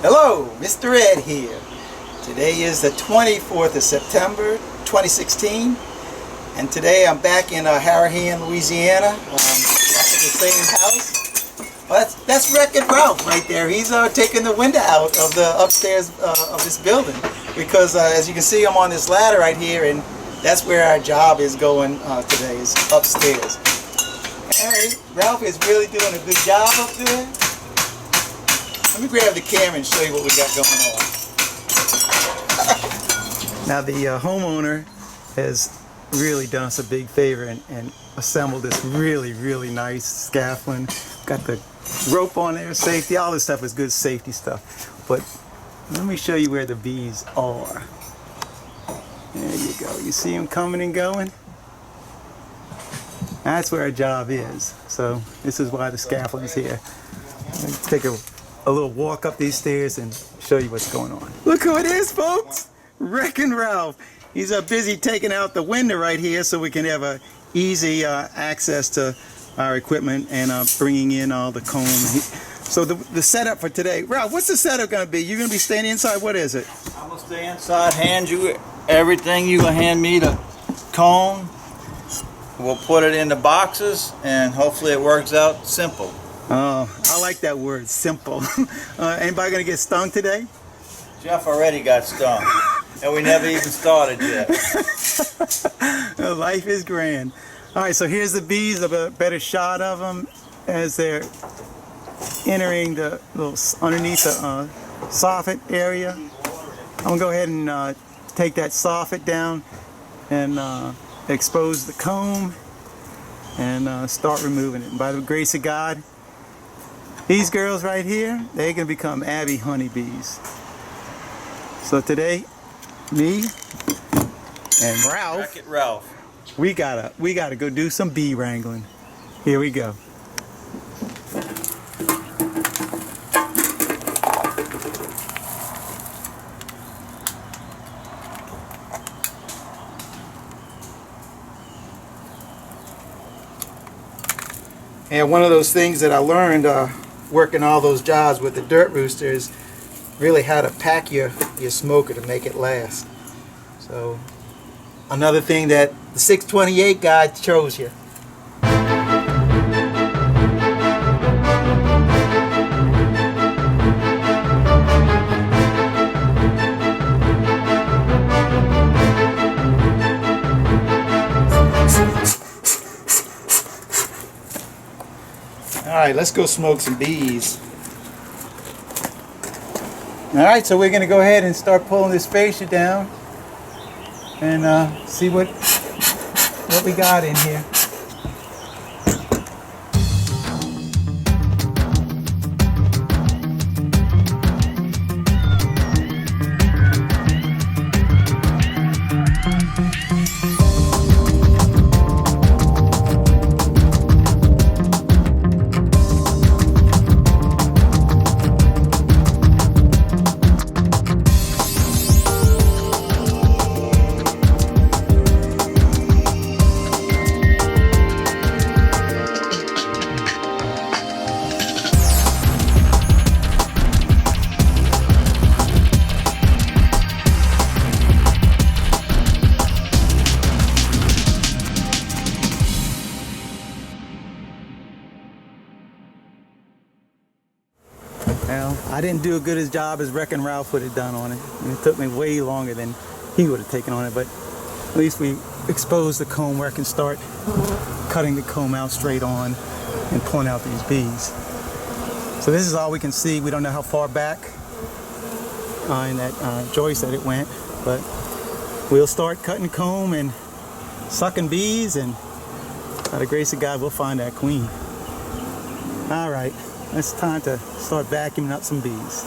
Hello, Mr. Ed here. Today is the 24th of September 2016, and today I'm back in Harahan, Louisiana, back at the same house. Well, that's Wreck-It Ralph right there. He's taking the window out of the upstairs of this building because as you can see, I'm on this ladder right here, and that's where our job is going today, is upstairs. Hey, Ralph is really doing a good job up there. Let me grab the camera and show you what we got going on. Now the homeowner has really done us a big favor and assembled this really nice scaffolding. Got the rope on there, safety, all this stuff is good safety stuff. But let me show you where the bees are. There you go. You see them coming and going? That's where our job is. So this is why the scaffolding is here. Let's take a little walk up these stairs and show you what's going on. Look who it is, folks! Wrecking Ralph. He's busy taking out the window right here so we can have a easy access to our equipment and bringing in all the comb. So the setup for today, Ralph, what's the setup going to be? You're going to be staying inside? What is it? I'm going to stay inside, hand you everything. You're going to hand me the comb. We'll put it in the boxes and hopefully it works out simple. Oh, I like that word, simple. Anybody going to get stung today? Jeff already got stung, and we never even started yet. Life is grand. All right, so here's the bees, a better shot of them as they're entering the little underneath the soffit area. I'm going to go ahead and take that soffit down and expose the comb and start removing it. And by the grace of God, these girls right here, they can become Abby honeybees. So today, me and Ralph, Wreck-It Ralph, we gotta go do some bee wrangling. Here we go. And one of those things that I learned working all those jobs with the dirt rooster is really how to pack your smoker to make it last. So another thing that the 628 guy shows you. Alright, let's go smoke some bees. Alright, so we're going to go ahead and start pulling this fascia down and see what we got in here. Well, I didn't do as good a job as Wrecking Ralph would have done on it. It took me way longer than he would have taken on it, but at least we exposed the comb where I can start cutting the comb out straight on and pulling out these bees. So this is all we can see. We don't know how far back in that joist that it went, but we'll start cutting comb and sucking bees, and by the grace of God, we'll find that queen. All right. It's time to start vacuuming up some bees.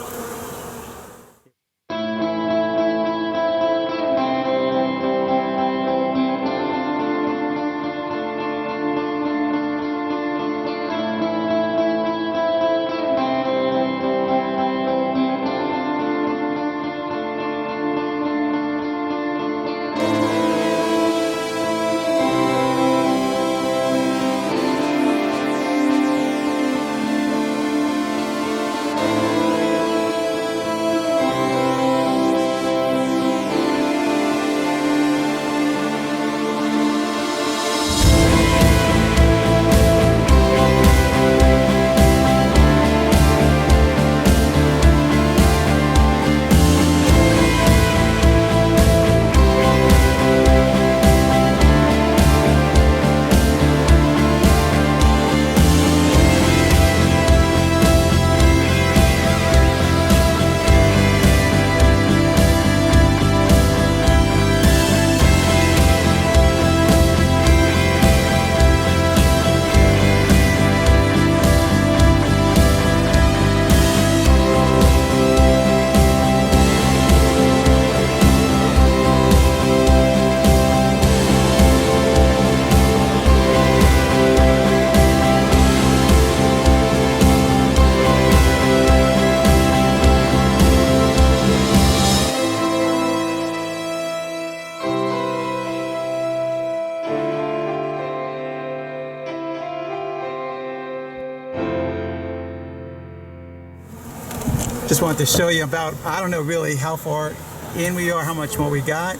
just wanted to show you about, I don't know really how far in we are, how much more we got,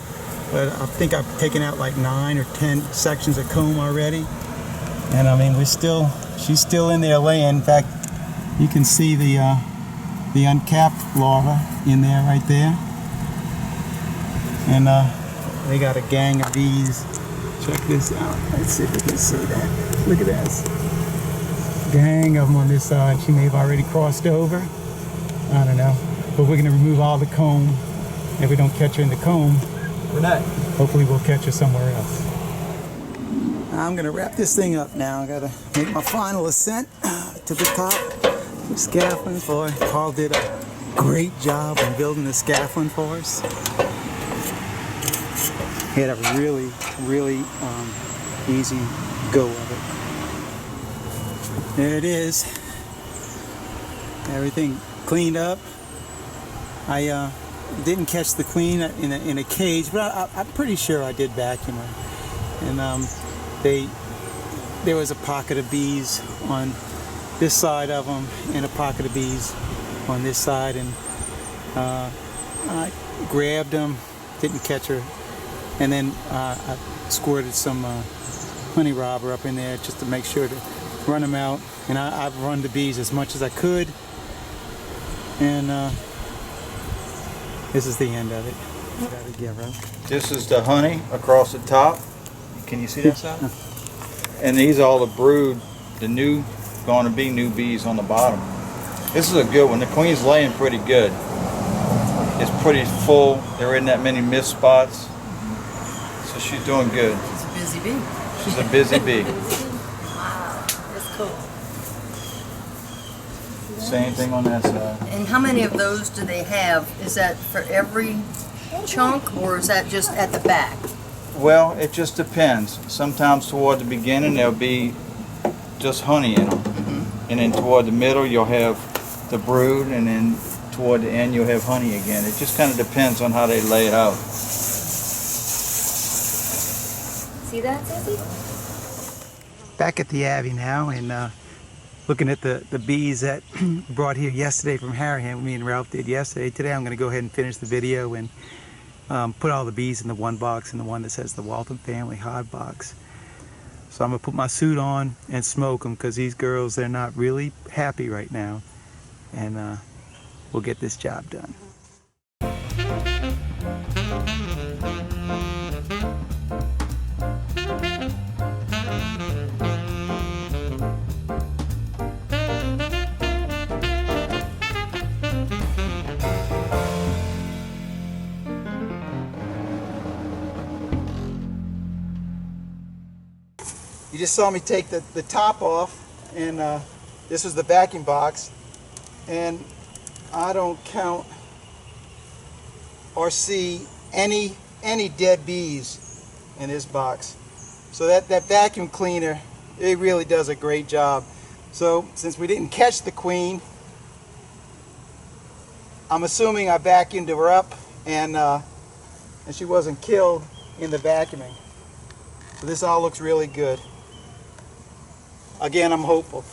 but I think I've taken out like 9 or 10 sections of comb already. And I mean, she's still in there laying. In fact, you can see the uncapped larva in there right there. And they got a gang of bees. Check this out. Let's see if we can see that. Look at this. Gang of them on this side. She may have already crossed over. I don't know. But we're going to remove all the comb. If we don't catch her in the comb, We're not. hopefully we'll catch her somewhere else. I'm going to wrap this thing up now. I got to make my final ascent to the top. Scaffolding for it. Paul did a great job in building the scaffolding for us. He had a really, really easy go of it. There it is. Everything cleaned up. I didn't catch the queen in a cage, but I'm pretty sure I did vacuum her. And there was a pocket of bees on this side of them, and a pocket of bees on this side, and I grabbed them, didn't catch her, and then I squirted some honey robber up in there just to make sure to run them out. And I've run the bees as much as I could, and this is the end of it. This is the honey across the top. Can you see that side? And these are all the brood, going to be new bees on the bottom. This is a good one. The queen's laying pretty good. It's pretty full. There isn't that many mist spots. So she's doing good. She's a busy bee. She's a busy bee. Wow, that's cool. Same thing on that side. And how many of those do they have? Is that for every chunk, or is that just at the back? Well, it just depends. Sometimes toward the beginning there'll be just honey in them. And then toward the middle you'll have the brood, and then toward the end you'll have honey again. It just kind of depends on how they lay it out. See that, Sissy? Back at the Abbey now, and looking at the bees that brought here yesterday from Harahan. Me and Ralph did yesterday. Today I'm going to go ahead and finish the video and put all the bees in the one box, and the one that says the Walton Family Hive box. So I'm going to put my suit on and smoke them, because these girls, they're not really happy right now. And we'll get this job done. You just saw me take the top off, and this was the vacuum box, and I don't count or see any dead bees in this box. So that vacuum cleaner, it really does a great job. So since we didn't catch the queen, I'm assuming I vacuumed her up, and she wasn't killed in the vacuuming. So this all looks really good. Again, I'm hopeful.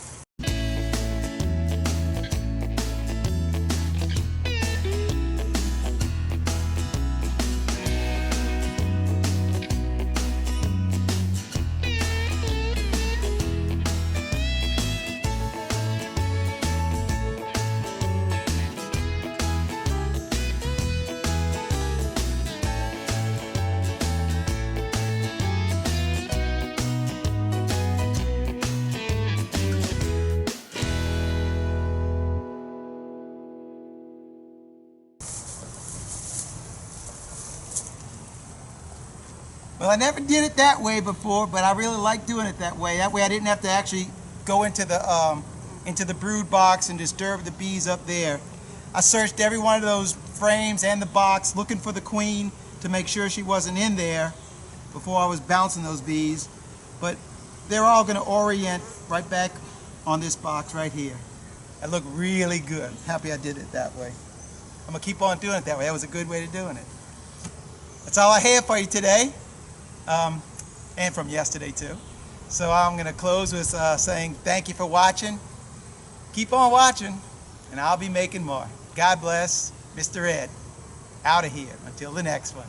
Well, I never did it that way before, but I really like doing it that way. That way I didn't have to actually go into the brood box and disturb the bees up there. I searched every one of those frames and the box looking for the queen to make sure she wasn't in there before I was bouncing those bees. But they're all going to orient right back on this box right here. That looked really good. Happy I did it that way. I'm going to keep on doing it that way. That was a good way of doing it. That's all I have for you today. And from yesterday too. So I'm going to close with saying thank you for watching. Keep on watching, and I'll be making more. God bless, Mr. Ed. Out of here. Until the next one.